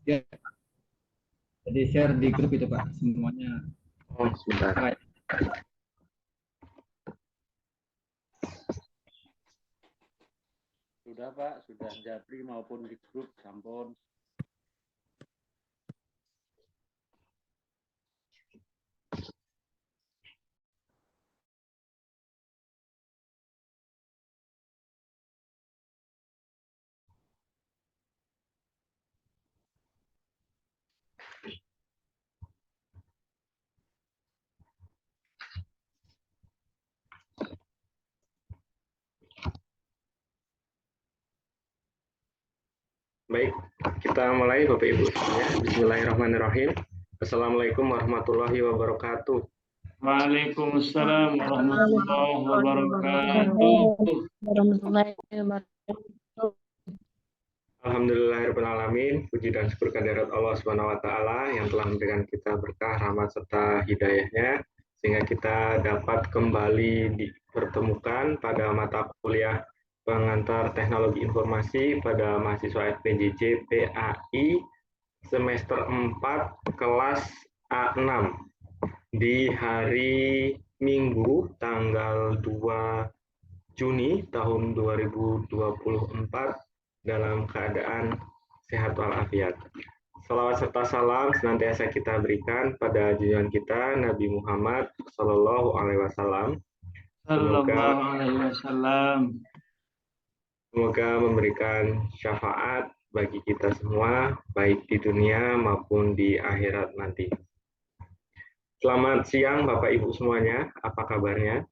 Ya, jadi share di grup itu Pak, semuanya. Oh, sebentar. Sudah Pak, sudah japri maupun di grup sampun. Baik, kita mulai Bapak Ibu semuanya. Bismillahirrahmanirrahim. Assalamualaikum warahmatullahi wabarakatuh. Waalaikumsalam warahmatullahi wabarakatuh. Alhamdulillahirrahmanirrahim. Puji dan syukur kehadirat Allah Subhanahu wa taala yang telah memberikan kita berkah, rahmat serta hidayahnya sehingga kita dapat kembali dipertemukan pada mata kuliah pengantar teknologi informasi pada mahasiswa FPJJ PAI semester 4 kelas A6 di hari Minggu tanggal 2 Juni tahun 2024 dalam keadaan sehat walafiat. Salawat serta salam senantiasa kita berikan pada junjungan kita Nabi Muhammad Sallallahu Alaihi Wasallam. Semoga memberikan syafaat bagi kita semua, baik di dunia maupun di akhirat nanti. Selamat siang Bapak Ibu semuanya, apa kabarnya?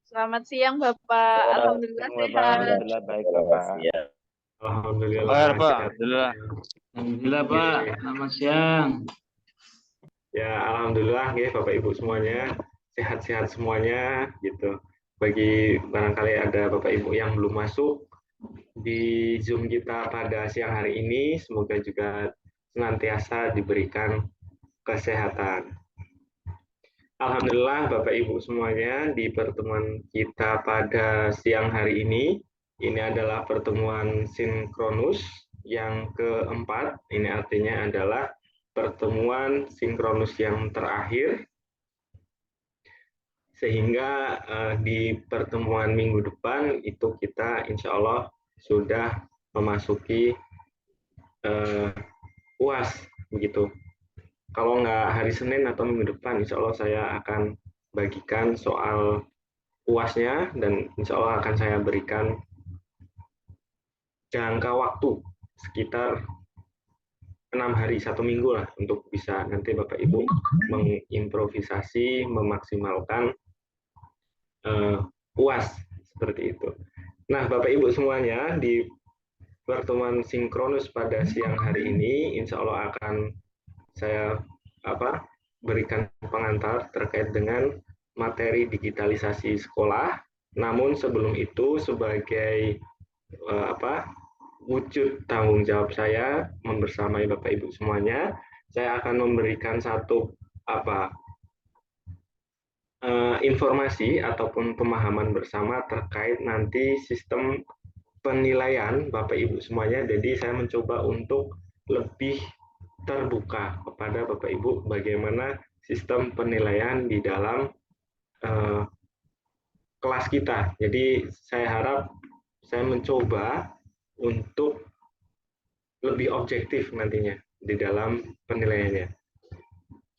Selamat siang Bapak, alhamdulillah sehat. Alhamdulillah baik Bapak. Alhamdulillah. Kabar Pak, alhamdulillah Pak, selamat siang. Ya, alhamdulillah ya Bapak Ibu semuanya sehat-sehat semuanya gitu. Bagi barangkali ada Bapak Ibu yang belum masuk di Zoom kita pada siang hari ini, semoga juga senantiasa diberikan kesehatan. Alhamdulillah Bapak Ibu semuanya, di pertemuan kita pada siang hari ini adalah pertemuan sinkronus yang keempat. Ini artinya adalah pertemuan sinkronus yang terakhir, sehingga di pertemuan minggu depan itu kita insya Allah sudah memasuki UAS begitu. Kalau nggak hari Senin atau minggu depan, insya Allah saya akan bagikan soal UASnya dan insya Allah akan saya berikan jangka waktu sekitar 6 hari, 1 minggu lah untuk bisa nanti Bapak Ibu mengimprovisasi, memaksimalkan UAS seperti itu. Nah Bapak Ibu semuanya, di pertemuan sinkronus pada siang hari ini insya Allah akan saya berikan pengantar terkait dengan materi digitalisasi sekolah. Namun sebelum itu sebagai wujud tanggung jawab saya membersamai Bapak Ibu semuanya, saya akan memberikan satu informasi ataupun pemahaman bersama terkait nanti sistem penilaian Bapak Ibu semuanya. Jadi saya mencoba untuk lebih terbuka kepada Bapak Ibu bagaimana sistem penilaian di dalam kelas kita. Jadi saya harap saya mencoba untuk lebih objektif nantinya di dalam penilaiannya.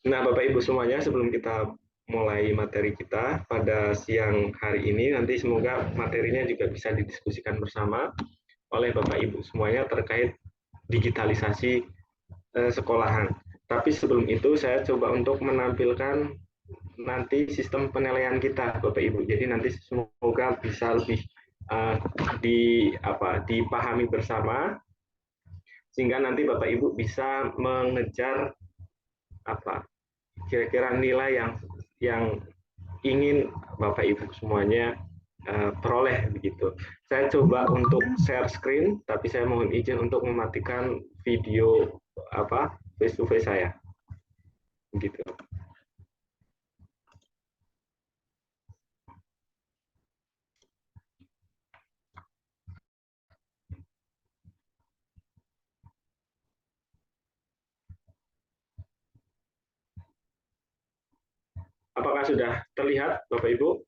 Nah Bapak Ibu semuanya, sebelum kita mulai materi kita pada siang hari ini, nanti semoga materinya juga bisa didiskusikan bersama oleh Bapak Ibu semuanya terkait digitalisasi sekolahan. Tapi sebelum itu saya coba untuk menampilkan nanti sistem penilaian kita Bapak Ibu. Jadi nanti semoga bisa lebih dipahami bersama sehingga nanti Bapak Ibu bisa mengejar kira-kira nilai yang ingin Bapak Ibu semuanya peroleh begitu. Saya coba untuk share screen, tapi saya mohon izin untuk mematikan video face to face saya, begitu. Apakah sudah terlihat, Bapak Ibu?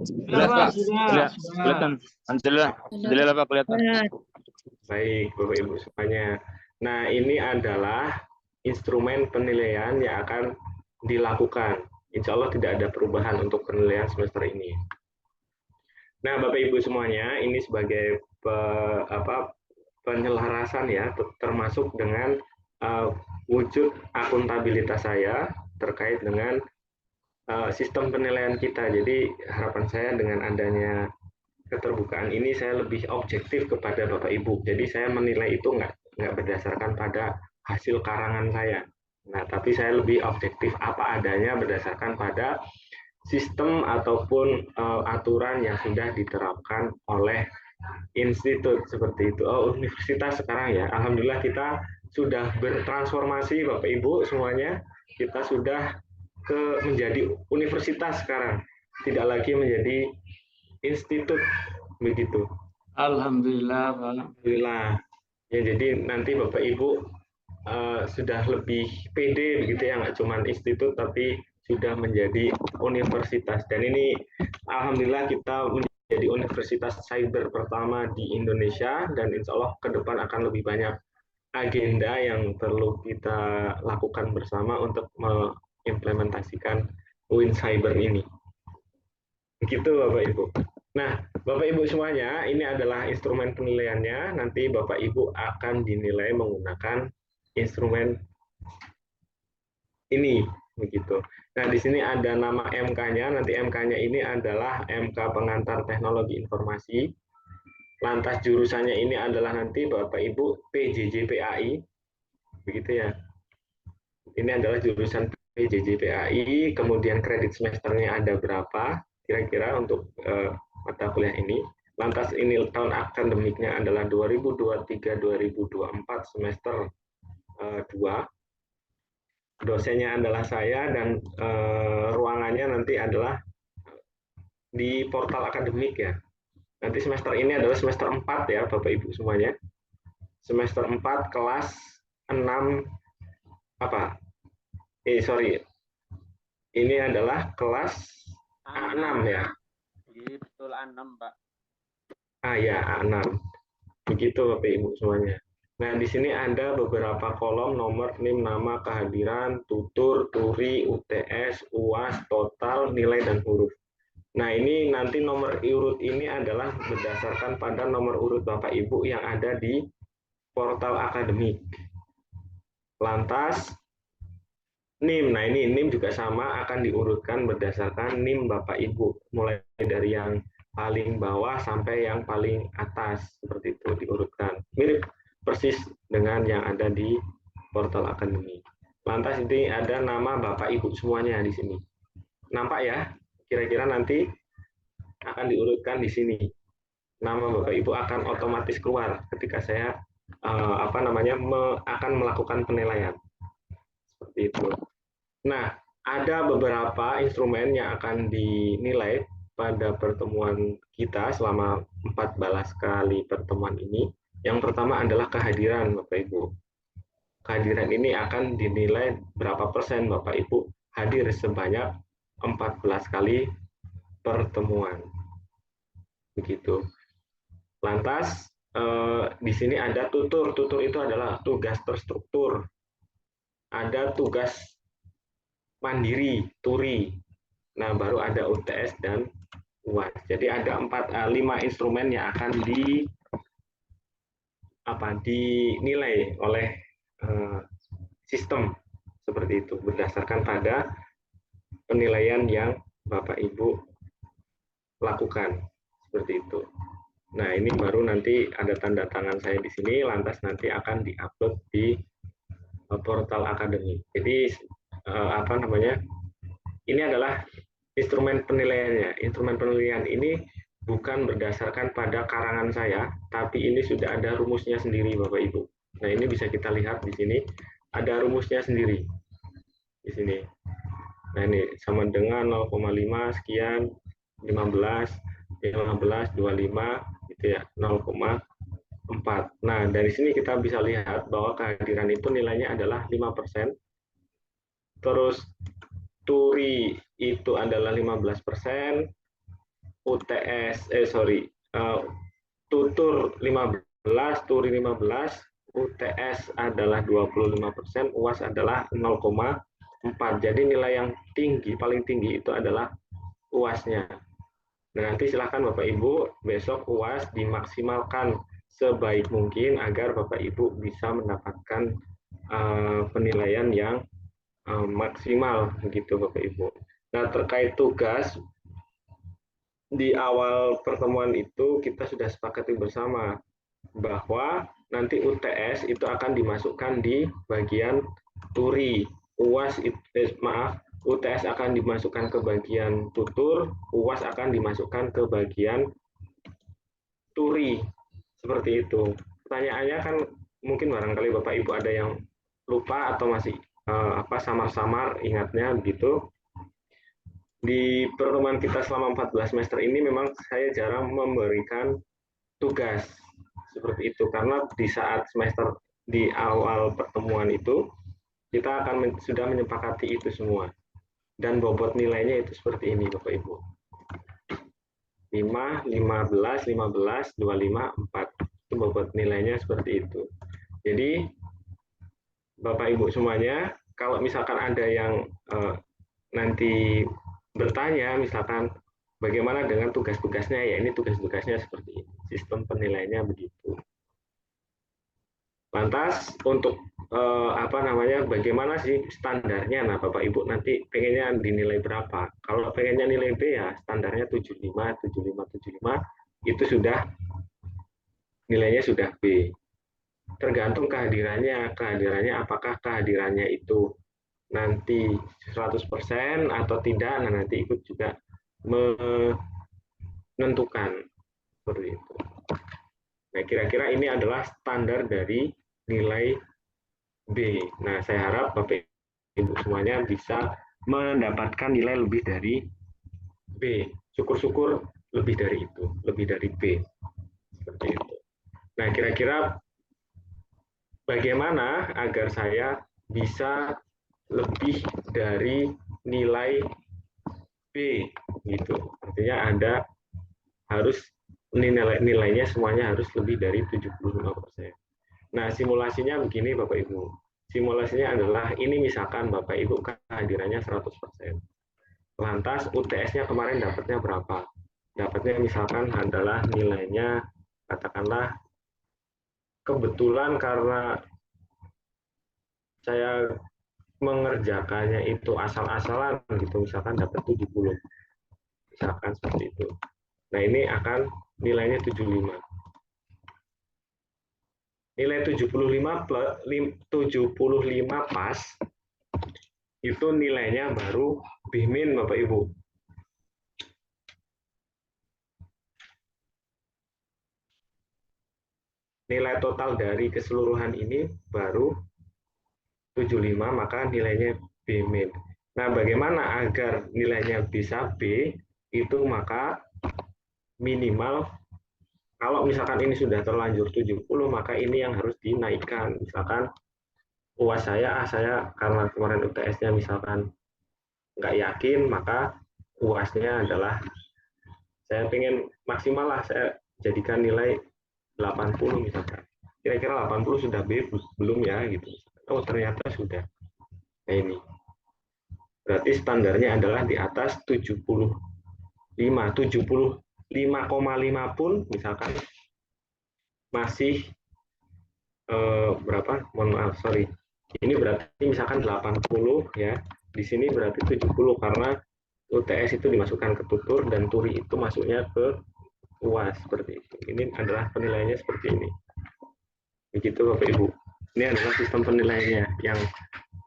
Sudah, Pak. Sudah. Kelihatan. Alhamdulillah, Pak, kelihatan. Baik, Bapak Ibu semuanya. Nah, ini adalah instrumen penilaian yang akan dilakukan. Insya Allah tidak ada perubahan untuk penilaian semester ini. Nah, Bapak Ibu semuanya, ini sebagai penyelarasan ya, termasuk dengan wujud akuntabilitas saya terkait dengan sistem penilaian kita. Jadi harapan saya dengan adanya keterbukaan ini saya lebih objektif kepada Bapak Ibu. Jadi saya menilai itu nggak berdasarkan pada hasil karangan saya. Nah, tapi saya lebih objektif apa adanya berdasarkan pada sistem ataupun aturan yang sudah diterapkan oleh institut seperti itu. Universitas sekarang ya. Alhamdulillah kita sudah bertransformasi Bapak Ibu semuanya. Kita sudah menjadi universitas sekarang. Tidak lagi menjadi institut begitu. Alhamdulillah, Pak. Alhamdulillah. Ya, jadi nanti Bapak Ibu sudah lebih pede begitu ya, nggak cuma institut tapi sudah menjadi universitas. Dan ini alhamdulillah kita menjadi universitas cyber pertama di Indonesia, dan insya Allah ke depan akan lebih banyak agenda yang perlu kita lakukan bersama untuk mengimplementasikan UIN Cyber ini. Begitu Bapak Ibu. Nah, Bapak Ibu semuanya, ini adalah instrumen penilaiannya. Nanti Bapak Ibu akan dinilai menggunakan instrumen ini, begitu. Nah, di sini ada nama MK-nya. Nanti MK-nya ini adalah MK Pengantar Teknologi Informasi. Lantas jurusannya ini adalah nanti Bapak Ibu PJJ PAI, begitu ya. Ini adalah jurusan PJJ PAI. Kemudian kredit semesternya ada berapa? Kira-kira untuk mata kuliah ini. Lantas ini tahun akademiknya adalah 2023-2024 semester 2. Dosennya adalah saya, dan ruangannya nanti adalah di portal akademik ya. Nanti semester ini adalah semester 4 ya Bapak Ibu semuanya. Semester 4 kelas 6 Ini adalah kelas A6 ya. Betul A6, Pak. Ya, A6. Begitu Bapak Ibu semuanya. Nah, di sini ada beberapa kolom nomor, NIM, nama, kehadiran, tutur, turi, UTS, UAS, total, nilai, dan huruf. Nah, ini nanti nomor urut ini adalah berdasarkan pada nomor urut Bapak Ibu yang ada di portal akademik. Lantas, NIM. Nah, ini NIM juga sama, akan diurutkan berdasarkan NIM Bapak Ibu. Mulai dari yang paling bawah sampai yang paling atas. Seperti itu diurutkan. Mirip persis dengan yang ada di portal akademik. Lantas ini ada nama Bapak Ibu semuanya di sini. Nampak ya? Kira-kira nanti akan diurutkan di sini. Nama Bapak Ibu akan otomatis keluar ketika saya akan melakukan penilaian. Seperti itu. Nah, ada beberapa instrumen yang akan dinilai pada pertemuan kita selama 14 kali pertemuan ini. Yang pertama adalah kehadiran Bapak Ibu. Kehadiran ini akan dinilai berapa persen Bapak Ibu hadir sebanyak 14 kali pertemuan. Begitu. Lantas di sini ada tutur. Tutur itu adalah tugas terstruktur. Ada tugas mandiri, turi. Nah, baru ada UTS dan UAS. Jadi ada 5 instrumen yang akan dinilai oleh sistem seperti itu berdasarkan pada penilaian yang Bapak Ibu lakukan seperti itu. Nah, ini baru nanti ada tanda tangan saya di sini, lantas nanti akan diupload di portal akademik. Jadi ini adalah instrumen penilaiannya. Instrumen penilaian ini bukan berdasarkan pada karangan saya, tapi ini sudah ada rumusnya sendiri Bapak Ibu. Nah, ini bisa kita lihat di sini, ada rumusnya sendiri di sini. Nah, ini sama dengan 0,5 sekian, 15, 25, gitu ya, 0,4. Nah, dari sini kita bisa lihat bahwa kehadiran itu nilainya adalah 5%. Terus Turi itu adalah 15%, Tutur 15, Turi 15, UTS adalah 25%, UAS adalah 0,4. Jadi nilai yang tinggi, paling tinggi itu adalah UAS-nya. Nah, nanti silakan Bapak Ibu besok UAS dimaksimalkan sebaik mungkin agar Bapak Ibu bisa mendapatkan penilaian yang maksimal begitu Bapak Ibu. Nah, terkait tugas di awal pertemuan itu kita sudah sepakati bersama bahwa nanti UTS itu akan dimasukkan di bagian Turi, UTS akan dimasukkan ke bagian tutur, UAS akan dimasukkan ke bagian Turi. Seperti itu. Pertanyaannya kan mungkin barangkali Bapak Ibu ada yang lupa atau masih samar-samar ingatnya begitu. Di pertemuan kita selama 14 semester ini memang saya jarang memberikan tugas seperti itu karena di saat semester di awal pertemuan itu kita akan sudah menyepakati itu semua dan bobot nilainya itu seperti ini Bapak Ibu. 5, 15, 15, 25, 4 itu bobot nilainya seperti itu. Jadi Bapak Ibu semuanya kalau misalkan ada yang nanti bertanya misalkan bagaimana dengan tugas-tugasnya, ya ini tugas-tugasnya seperti ini, sistem penilaiannya begitu. Lantas untuk bagaimana sih standarnya? Nah Bapak Ibu nanti pengennya dinilai berapa? Kalau pengennya nilai B ya standarnya 75, 75, 75 itu sudah nilainya sudah B. Tergantung kehadirannya apakah kehadirannya itu nanti 100% atau tidak, nah nanti ikut juga menentukan seperti itu. Nah, kira-kira ini adalah standar dari nilai B. Nah, saya harap Bapak Ibu semuanya bisa mendapatkan nilai lebih dari B. Syukur-syukur lebih dari itu, lebih dari B. Seperti itu. Nah, kira-kira bagaimana agar saya bisa lebih dari nilai B gitu. Artinya Anda harus nilainya semuanya harus lebih dari 75%. Nah, simulasinya begini Bapak Ibu. Simulasinya adalah ini misalkan Bapak Ibu kehadirannya 100%. Lantas UTS-nya kemarin dapatnya berapa? Dapatnya misalkan adalah nilainya katakanlah kebetulan karena saya mengerjakannya itu asal-asalan gitu, misalkan dapat 70, misalkan seperti itu. Nah ini akan nilainya 75. Nilai 75 pas itu nilainya baru B- Bapak Ibu. Nilai total dari keseluruhan ini baru 75, maka nilainya B-. Nah, bagaimana agar nilainya bisa B? Itu maka minimal kalau misalkan ini sudah terlanjur 70, maka ini yang harus dinaikkan. Misalkan UAS saya karena kemarin UTS-nya misalkan nggak yakin, maka UAS-nya adalah saya pengen maksimal lah, saya jadikan nilai 80 misalkan. Kira-kira 80 sudah B belum ya gitu. Oh ternyata sudah. Nah ini berarti standarnya adalah di atas 75, 75,5 pun misalkan masih berapa? Mohon maaf, sorry. Ini berarti misalkan 80 ya. Di sini berarti 70 karena UTS itu dimasukkan ke tutur dan turi itu masuknya ke UAS seperti itu. Ini adalah penilaiannya seperti ini. Begitu Bapak Ibu. Ini adalah sistem penilaiannya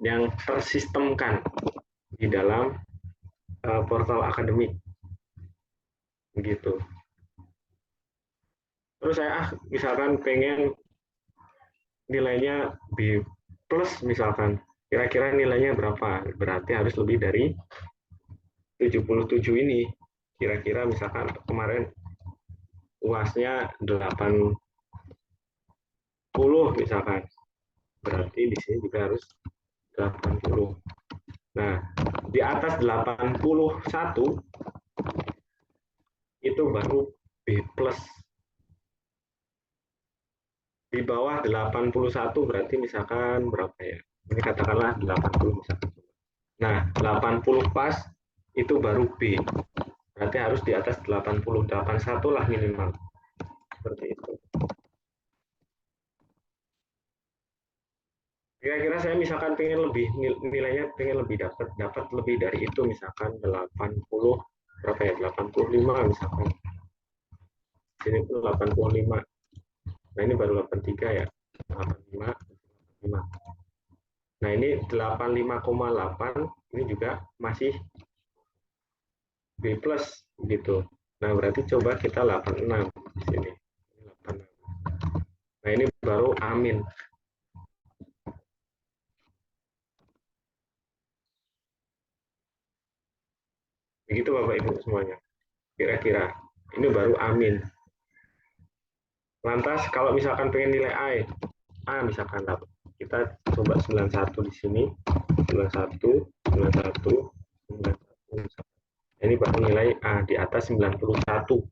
yang tersistemkan di dalam portal akademik. Begitu. Terus saya misalkan pengen nilainya B+ misalkan. Kira-kira nilainya berapa? Berarti harus lebih dari 77 ini. Kira-kira misalkan kemarin UAS-nya 80 misalkan. Berarti di sini juga harus 80. Nah, Di atas 81 itu baru B+. Di bawah 81 berarti misalkan berapa ya? Ini katakanlah 80 misalkan. Nah, 80 pas itu baru B. Berarti harus di atas 80, 81 lah minimal. Seperti itu. Kira-kira saya misalkan pengen lebih, nilainya pengen lebih dapat lebih dari itu, misalkan 80, berapa ya? 85 misalkan. Sini tuh 85. Nah, ini baru 83 ya. 85, 85. Nah, ini 85,8 ini juga masih B+ gitu. Nah, berarti coba kita 86 di sini. 86. Nah, ini baru amin. Begitu Bapak Ibu semuanya. Kira-kira ini baru amin. Lantas kalau misalkan pengen nilai A misalkan kita coba 91 di sini. 91, 91, 91. Ini baru nilai A di atas 91.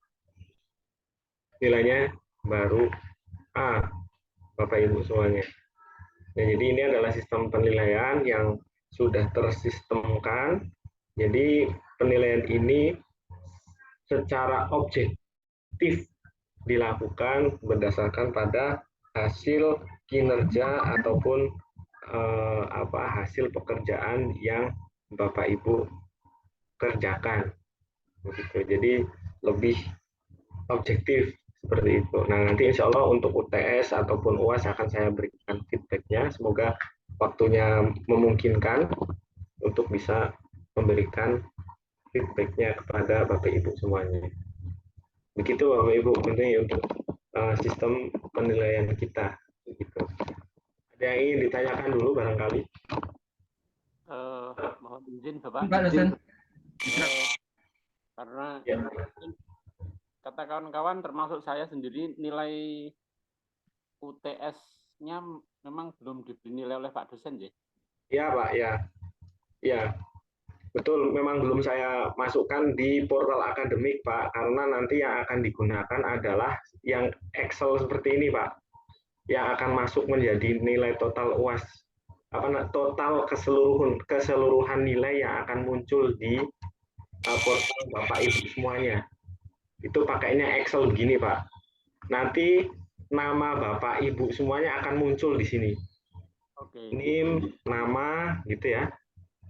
Nilainya baru A, Bapak Ibu semuanya. Nah, jadi ini adalah sistem penilaian yang sudah tersistemkan. Jadi penilaian ini secara objektif dilakukan berdasarkan pada hasil kinerja ataupun hasil pekerjaan yang Bapak Ibu kerjakan. Begitu. Jadi lebih objektif seperti itu. Nah, nanti insya Allah untuk UTS ataupun UAS akan saya berikan feedbacknya. Semoga waktunya memungkinkan untuk bisa memberikan feedbacknya kepada Bapak Ibu semuanya. Begitu Bapak Ibu, ini untuk sistem penilaian kita. Begitu. Ada yang ingin ditanyakan dulu barangkali? Mohon izin Bapak. Pak dosen. Karena Ya. kata kawan-kawan termasuk saya sendiri nilai UTS-nya memang belum dinilai oleh Pak dosen ya? Iya Pak, ya. Ya, betul. Memang belum saya masukkan di portal akademik Pak, karena nanti yang akan digunakan adalah yang Excel seperti ini Pak, yang akan masuk menjadi nilai total UAS. Total keseluruhan nilai yang akan muncul di portal Bapak Ibu semuanya. Itu pakainya Excel begini Pak. Nanti nama Bapak Ibu semuanya akan muncul di sini. Oke. NIM, nama, gitu ya.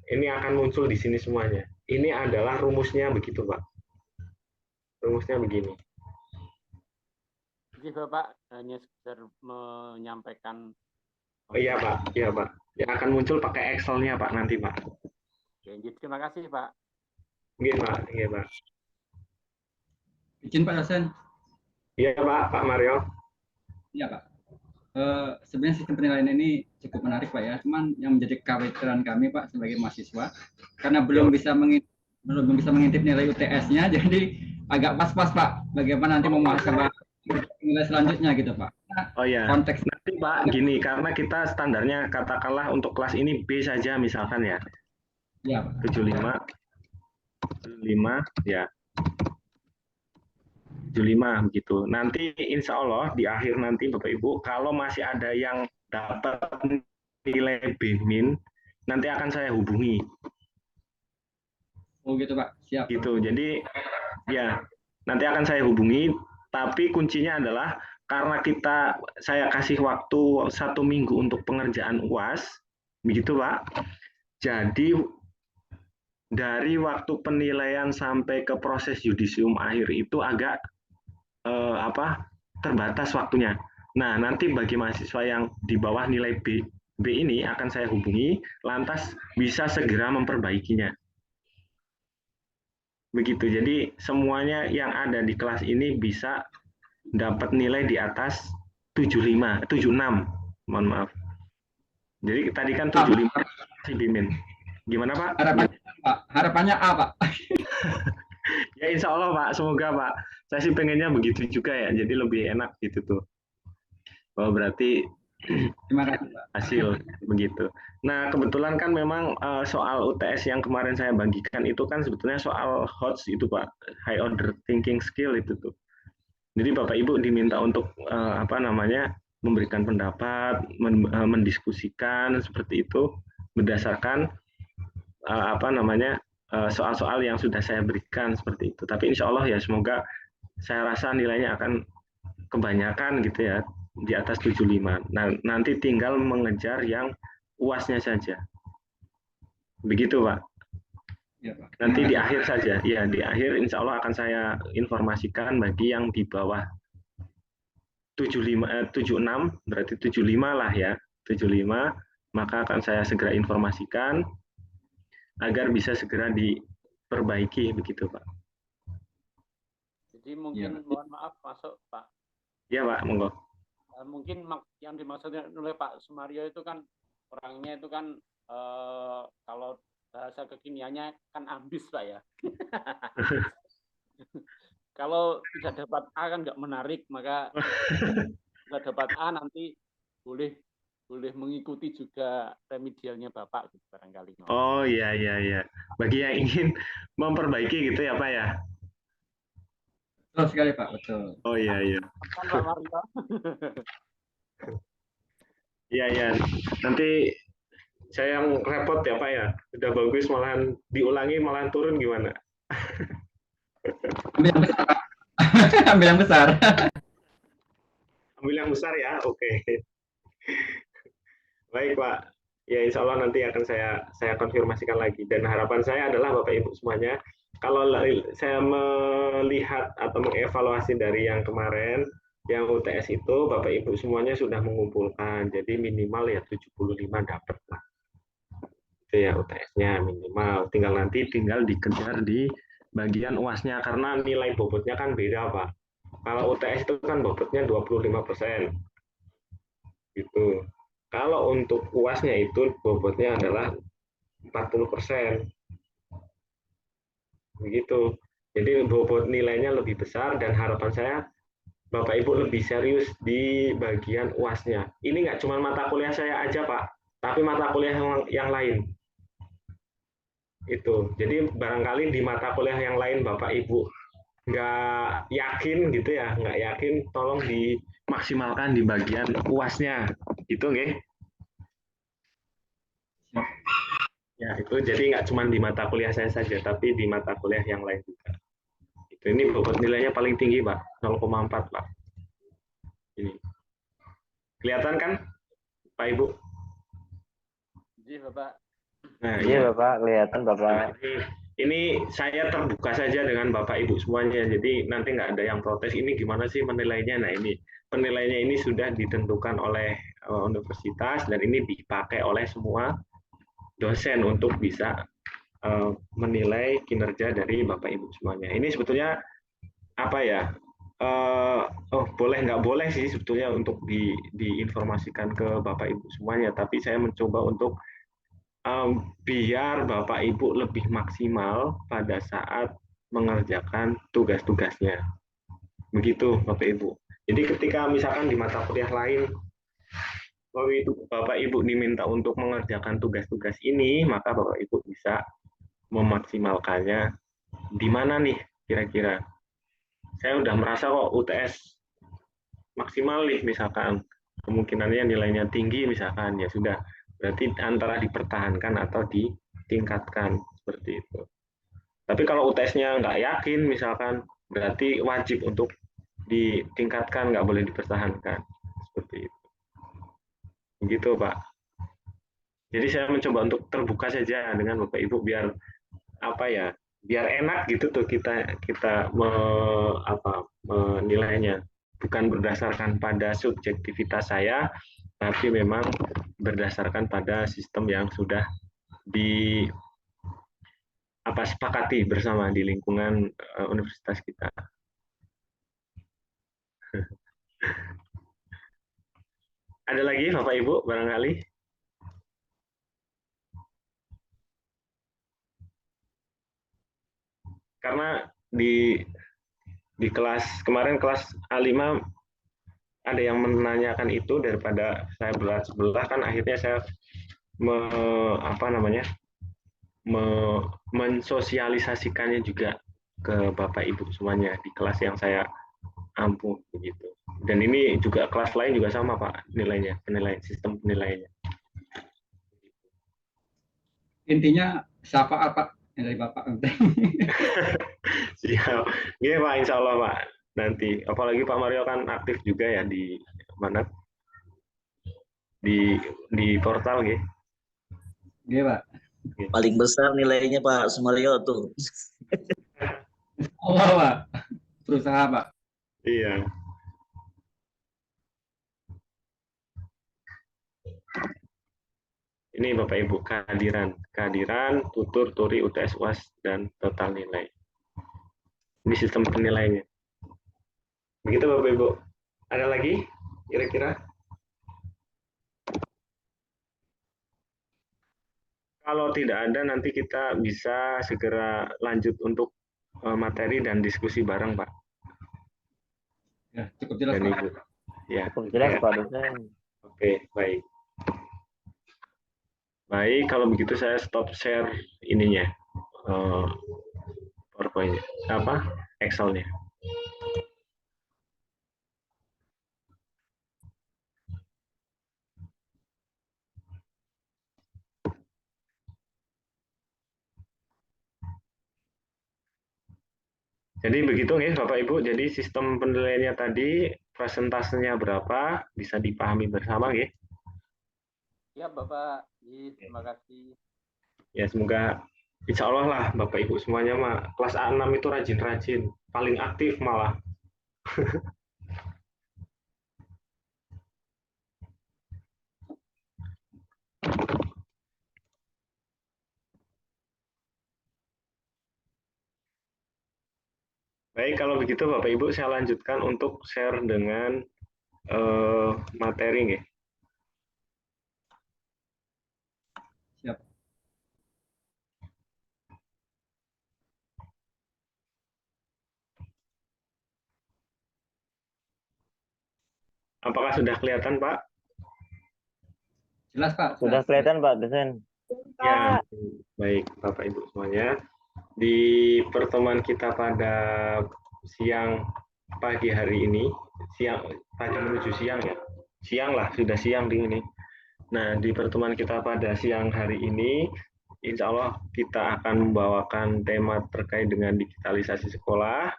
Ini akan muncul di sini semuanya. Ini adalah rumusnya begitu Pak. Rumusnya begini. Jadi Bapak hanya sekedar menyampaikan. Oh, iya Pak, iya Pak. Yang akan muncul pakai Excel-nya Pak nanti Pak. Oke, terima kasih Pak. Iya Pak, iya Pak. Izin Pak dosen. Iya Pak Mario. Iya Pak. Sebenarnya sistem penilaian ini cukup menarik Pak ya. Cuman yang menjadi kekhawatiran kami Pak sebagai mahasiswa, karena belum bisa mengintip nilai UTS-nya, jadi agak pas-pas Pak. Bagaimana nanti memuasabah nilai selanjutnya gitu Pak. Oh ya. Konteks Nanti Pak gini, karena kita standarnya katakanlah untuk kelas ini B saja misalkan ya. ya Pak. 75 ya. 75 begitu. Nanti insya Allah di akhir nanti Bapak Ibu, kalau masih ada yang dapat nilai B-, nanti akan saya hubungi. Oh gitu Pak, siap. Gitu. Jadi ya nanti akan saya hubungi. Tapi kuncinya adalah karena saya kasih waktu 1 minggu untuk pengerjaan UAS, begitu Pak. Jadi dari waktu penilaian sampai ke proses yudisium akhir itu agak terbatas waktunya. Nah, nanti bagi mahasiswa yang di bawah nilai B ini akan saya hubungi, lantas bisa segera memperbaikinya. Begitu. Jadi semuanya yang ada di kelas ini bisa dapat nilai di atas 76. Mohon maaf. Jadi tadi kan 75 si Bimin. Gimana Pak? Harapannya A Pak. Ya insya Allah Pak, semoga Pak. Saya sih pengennya begitu juga ya, jadi lebih enak gitu tuh. Bahwa berarti Terima kasih Pak. hasil begitu. Nah, kebetulan kan memang soal UTS yang kemarin saya bagikan itu kan sebetulnya soal HOTS itu Pak, high order thinking skill itu tuh. Jadi Bapak Ibu diminta untuk apa namanya memberikan pendapat, mendiskusikan seperti itu berdasarkan apa namanya soal-soal yang sudah saya berikan seperti itu. Tapi insya Allah ya semoga saya rasa nilainya akan kebanyakan gitu ya di atas 75. Nah, nanti tinggal mengejar yang UASnya saja. Begitu Pak. Ya, Pak. Nanti di akhir saja, ya di akhir insya Allah akan saya informasikan bagi yang di bawah 76, berarti 75 lah ya, 75, maka akan saya segera informasikan agar bisa segera diperbaiki begitu Pak. Jadi mungkin mohon maaf masuk Pak. Ya Pak, monggo. Mungkin yang dimaksudnya oleh Pak Sumario itu kan orangnya itu kan kalau bahasa kekiniannya kan ambis Pak ya. Kalau tidak dapat A kan nggak menarik, maka tidak dapat A nanti boleh mengikuti juga remedialnya Bapak gitu, barangkali. Oh iya iya iya. Bagi yang ingin memperbaiki gitu ya Pak ya. Betul sekali Pak, betul. Oh iya iya. Kan Pak Mario. Iya iya. Nanti saya yang repot ya Pak ya. Udah bagus malahan diulangi malahan turun gimana? Ambil yang besar Pak. Ambil yang besar. Ambil yang besar ya. Oke. Baik Pak. Ya insya Allah nanti akan saya konfirmasikan lagi. Dan harapan saya adalah Bapak Ibu semuanya, kalau saya melihat atau mengevaluasi dari yang kemarin, yang UTS itu Bapak Ibu semuanya sudah mengumpulkan. Jadi minimal ya 75 dapat lah. Itu ya UTS-nya minimal. Tinggal dikejar di bagian UAS-nya karena nilai bobotnya kan beda Pak. Kalau UTS itu kan bobotnya 25%. Gitu. Kalau untuk UASnya itu bobotnya adalah 40%. Begitu. Jadi bobot nilainya lebih besar dan harapan saya Bapak Ibu lebih serius di bagian UASnya. Ini nggak cuma mata kuliah saya aja Pak, tapi mata kuliah yang lain. Itu. Jadi barangkali di mata kuliah yang lain Bapak Ibu nggak yakin gitu ya, nggak yakin, tolong dimaksimalkan di bagian UASnya. Gitu nggih. Ya, itu jadi nggak cuma di mata kuliah saya saja, tapi di mata kuliah yang lain juga. Itu ini bobot nilainya paling tinggi, Pak, 0,4, Pak. Ini. Kelihatan kan, Pak Ibu? Iya, Bapak. Nah, Iya, Bapak, kelihatan Bapak. Nah, ini saya terbuka saja dengan Bapak Ibu semuanya, jadi nanti nggak ada yang protes, ini gimana sih menilainya? Nah, ini penilainya ini sudah ditentukan oleh universitas dan ini dipakai oleh semua dosen untuk bisa menilai kinerja dari Bapak Ibu semuanya. Ini sebetulnya apa ya? Boleh nggak boleh sih sebetulnya untuk diinformasikan ke Bapak Ibu semuanya, tapi saya mencoba untuk biar Bapak Ibu lebih maksimal pada saat mengerjakan tugas-tugasnya. Begitu Bapak Ibu. Jadi ketika misalkan di mata kuliah lain Bapak Ibu diminta untuk mengerjakan tugas-tugas ini, maka Bapak Ibu bisa memaksimalkannya di mana nih kira-kira. Saya udah merasa kok UTS maksimal nih misalkan, kemungkinannya nilainya tinggi misalkan, ya sudah, berarti antara dipertahankan atau ditingkatkan seperti itu. Tapi kalau UTS-nya nggak yakin misalkan, berarti wajib untuk ditingkatkan, nggak boleh dipertahankan seperti itu. Begitu Pak. Jadi saya mencoba untuk terbuka saja dengan Bapak Ibu biar apa ya, biar enak gitu tuh kita menilainya, bukan berdasarkan pada subjektivitas saya, tapi memang berdasarkan pada sistem yang sudah sepakati bersama di lingkungan universitas kita. Ada lagi Bapak Ibu barangkali? Karena di kelas kemarin kelas A5 ada yang menanyakan itu daripada saya belah sebelah kan akhirnya saya apa namanya mensosialisasikannya juga ke Bapak Ibu semuanya di kelas yang saya ampuh begitu. Dan ini juga kelas lain juga sama Pak nilainya, penilaian sistem penilaiannya. Intinya syafaat Pak yang dari Bapak. Siap. Iya Pak, Insya Allah Pak. Nanti, apalagi Pak Mario kan aktif juga ya di mana? Di portal gitu. Iya Pak. Paling besar nilainya Pak Sumario tuh. Allah Pak. Berusaha Pak. Iya. Ini Bapak Ibu kehadiran, tutur, turi, UTS, UAS, dan total nilai. Ini sistem penilaiannya. Begitu Bapak Ibu. Ada lagi kira-kira? Kalau tidak ada nanti kita bisa segera lanjut untuk materi dan diskusi bareng Pak. Ya, cukup jelas Dan Pak. Ibu. Ya. Cukup jelas Ya. Pak dosen. Oke, baik. Baik, kalau begitu saya stop share ininya, PowerPoint, Excel-nya. Jadi begitu nih Bapak Ibu, jadi sistem penilaiannya tadi, presentasenya berapa, bisa dipahami bersama ya. Ya Bapak, terima kasih. Ya semoga insya Allah lah Bapak Ibu semuanya mah kelas A6 itu rajin-rajin, paling aktif malah. Baik, kalau begitu Bapak Ibu saya lanjutkan untuk share dengan materi nih. Siap. Apakah sudah kelihatan Pak? Jelas Pak. Sudah jelas. kelihatan Pak dosen. Ya, baik Bapak Ibu semuanya. Di pertemuan kita pada pagi hari ini, pagi menuju siang ya, siang lah, sudah siang di ini. Nah, di pertemuan kita pada siang hari ini, insya Allah kita akan membawakan tema terkait dengan digitalisasi sekolah,